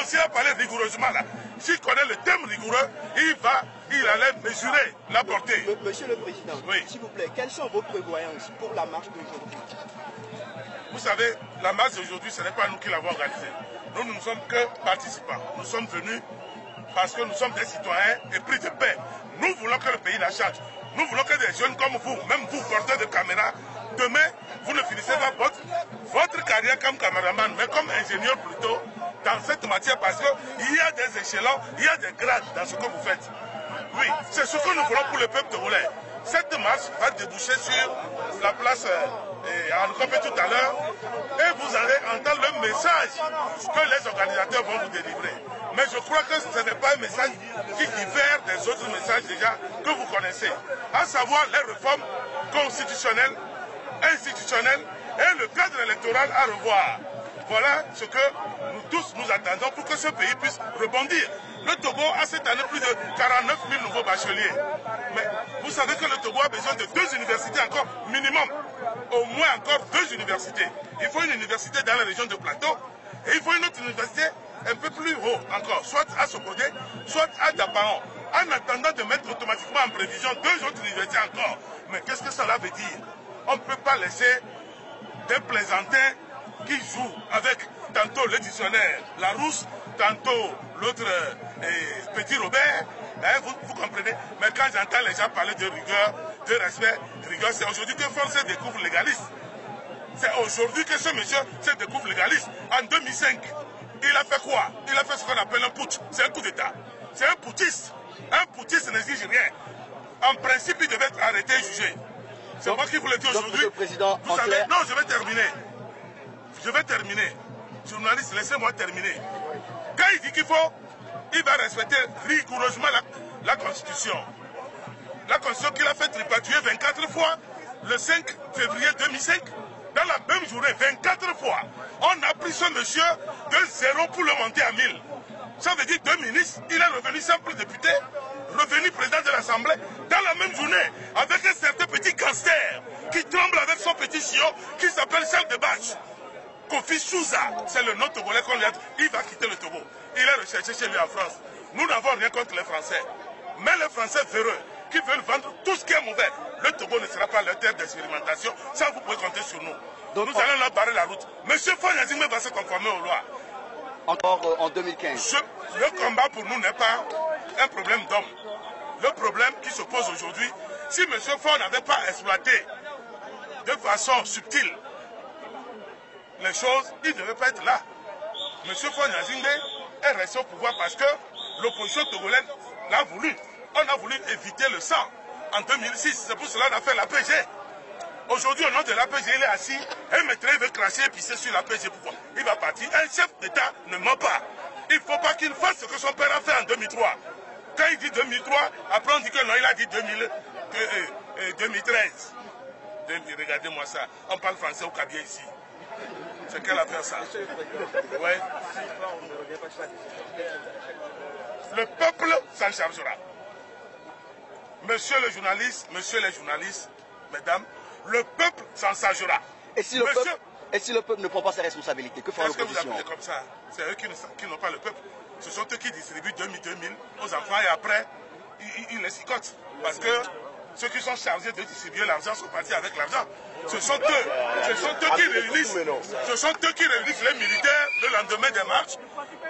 s'il a parlé rigoureusement là, s'il connaît le thème rigoureux, il allait mesurer la portée. Monsieur le Président, oui. S'il vous plaît, quelles sont vos prévoyances pour la marche d'aujourd'hui? Vous savez, la marche d'aujourd'hui, ce n'est pas nous qui l'avons organisée. Nous ne sommes que participants. Nous sommes venus parce que nous sommes des citoyens épris de paix. Nous voulons que le pays la change. Nous voulons que des jeunes comme vous, même vous, porteurs de caméra, demain, vous ne finissez pas votre carrière comme caméraman, mais comme ingénieur plutôt, dans cette matière, parce qu'il y a des échelons, il y a des grades dans ce que vous faites. Oui, c'est ce que nous voulons pour le peuple togolais. Cette marche va déboucher sur la place Ankopé tout à l'heure, et vous allez entendre le message que les organisateurs vont vous délivrer. Mais je crois que ce n'est pas un message qui diffère des autres messages déjà que vous connaissez, à savoir les réformes constitutionnelles, institutionnelles et le cadre électoral à revoir. Voilà ce que nous tous nous attendons pour que ce pays puisse rebondir. Le Togo a cette année plus de 49 000 nouveaux bacheliers. Mais vous savez que le Togo a besoin de 2 universités encore minimum. Au moins encore 2 universités. Il faut une université dans la région de Plateau et il faut une autre université un peu plus haut encore, soit à Sokodé, soit à Dapaon. En attendant de mettre automatiquement en prévision 2 autres universités encore. Mais qu'est-ce que cela veut dire? On ne peut pas laisser des plaisantins qui jouent avec tantôt le dictionnaire Larousse, tantôt l'autre Petit Robert, hein, vous comprenez. Mais quand j'entends les gens parler de rigueur, de respect, rigueur, c'est aujourd'hui que Français découvre légaliste. C'est aujourd'hui que ce monsieur se découvre légaliste. En 2005, il a fait quoi? Il a fait ce qu'on appelle un putsch. C'est un coup d'État. C'est un putschiste. Un putschiste n'exige rien. En principe, il devait être arrêté et jugé. C'est moi qui vous le dis aujourd'hui. Vous savez, non, je vais terminer. Je vais terminer. Journaliste, laissez-moi terminer. Quand il dit il va respecter rigoureusement la Constitution. La Constitution qu'il a fait tripatouiller 24 fois, le 5 février 2005, dans la même journée, 24 fois. On a pris ce monsieur de 0 pour le monter à 1000. Ça veut dire 2 ministres, il est revenu simple député, revenu président de l'Assemblée, dans la même journée, avec un certain petit gangster qui tremble avec son petit chiot qui s'appelle Charles de Bache. Kofi Souza, c'est le nom togolais qu'on lui a dit. Il va quitter le Togo. Il est recherché chez lui en France. Nous n'avons rien contre les Français. Mais les Français véreux qui veulent vendre tout ce qui est mauvais, le Togo ne sera pas leur terre d'expérimentation. Ça, vous pouvez compter sur nous. Donc, nous allons leur barrer la route. Monsieur Foy-Nazimé va se conformer aux lois. Encore en 2015. Le combat pour nous n'est pas un problème d'homme. Le problème qui se pose aujourd'hui, si M. Faure n'avait pas exploité de façon subtile les choses, il ne devait pas être là. M. Foy-Nazimé est resté au pouvoir parce que l'opposition togolaise l'a voulu. On a voulu éviter le sang en 2006. C'est pour cela qu'on a fait l'APG. Aujourd'hui, au nom de l'APG, il est assis. Un maître veut cracher et pisser sur l'APG. Pourquoi? Il va partir. Un chef d'État ne ment pas. Il ne faut pas qu'il fasse ce que son père a fait en 2003. Quand il dit 2003, après on dit que non, il a dit 2013. Regardez-moi ça. On parle français au Kabia ici. C'est quelle affaire ça? Ouais. Le peuple s'en chargera. Monsieur les journalistes, mesdames, le peuple s'en chargera. Et si le peuple ne prend pas ses responsabilités, que fera l'opposition? Est-ce que vous appelez comme ça? C'est eux qui n'ont pas le peuple. Ce sont eux qui distribuent 2000 aux enfants et après, ils les cicotent. Parce que ceux qui sont chargés de distribuer l'argent sont partis avec l'argent. Ce sont eux qui réunissent les militaires le lendemain des marches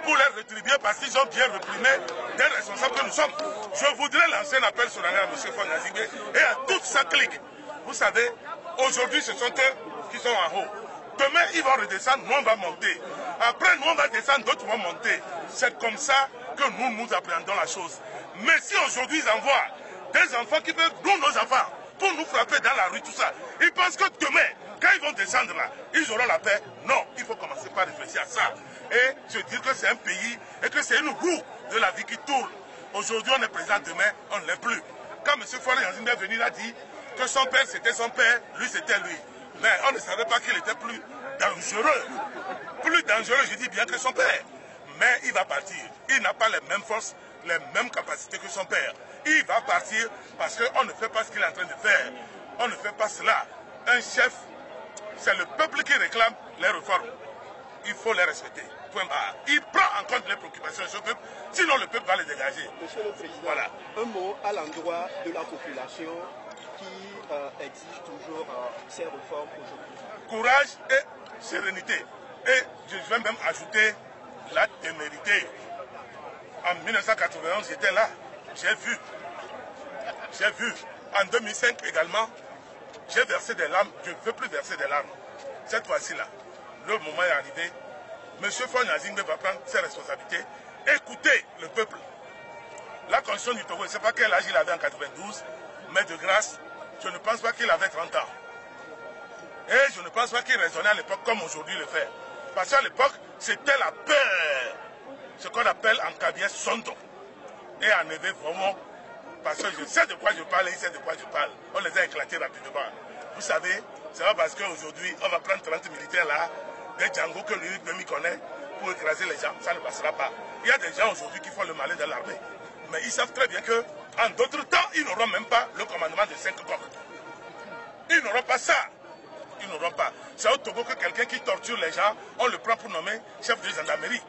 pour les rétribuer parce qu'ils ont bien reprimé des responsables que nous sommes. Je voudrais lancer un appel solennel à M. Foy-Nazimé et à toute sa clique. Vous savez, aujourd'hui, ce sont eux qui sont en haut. Demain, ils vont redescendre, nous on va monter. Après, nous on va descendre, d'autres vont monter. C'est comme ça que nous appréhendons la chose. Mais si aujourd'hui, ils envoient des enfants qui veulent, nous, nos enfants, pour nous frapper dans la rue, tout ça, ils pensent que demain, quand ils vont descendre là, ils auront la paix. Non, il faut commencer par réfléchir à ça. Et se dire que c'est un pays et que c'est une roue de la vie qui tourne. Aujourd'hui, on est présent, demain, on ne l'est plus. Quand M. Foy-Nazimé est venu, il a dit que son père, c'était son père, lui, c'était lui. Mais on ne savait pas qu'il était plus dangereux. Plus dangereux, je dis bien, que son père. Mais il va partir. Il n'a pas les mêmes forces, les mêmes capacités que son père. Il va partir parce qu'on ne fait pas ce qu'il est en train de faire. On ne fait pas cela. Un chef, c'est le peuple qui réclame les réformes. il faut les respecter. Point barre. Il prend en compte les préoccupations de ce peuple, sinon le peuple va les dégager. Monsieur le Président, voilà. Un mot à l'endroit de la population qui exige toujours ces réformes aujourd'hui. Courage et sérénité. Et je vais même ajouter la témérité. En 1991, j'étais là. J'ai vu. En 2005 également, j'ai versé des larmes. Je ne veux plus verser des larmes. Cette fois-ci là, le moment est arrivé. M. Faure Gnassingbé va prendre ses responsabilités. Écoutez le peuple. La Constitution du Togo, je ne sais pas quel âge il avait en 92, mais de grâce, je ne pense pas qu'il avait 30 ans. Et je ne pense pas qu'il raisonnait à l'époque comme aujourd'hui le fait. Parce qu'à l'époque, c'était la peur. Ce qu'on appelle en cabinet sondo. Et en éveil vraiment, parce que je sais de quoi je parle et il sait de quoi je parle. On les a éclatés rapidement. Vous savez, c'est pas parce qu'aujourd'hui, on va prendre 30 militaires là, des Django que lui connaît, pour écraser les gens. Ça ne passera pas. Il y a des gens aujourd'hui qui font le malin dans l'armée. Mais ils savent très bien qu'en d'autres temps, ils n'auront même pas le commandement de 5 corps. Ils n'auront pas ça. Ils n'auront pas. C'est au Togo que quelqu'un qui torture les gens, on le prend pour nommer chef de gendarmerie.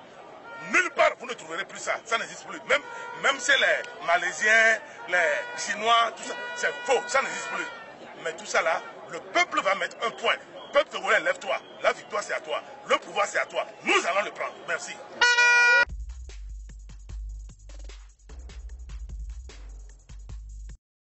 Nulle part, vous ne trouverez plus ça. Ça n'existe plus. Même chez les Malaisiens, les Chinois, tout ça, c'est faux. Ça n'existe plus. Mais tout ça là, le peuple va mettre un point. Peuple togolais, lève-toi. La victoire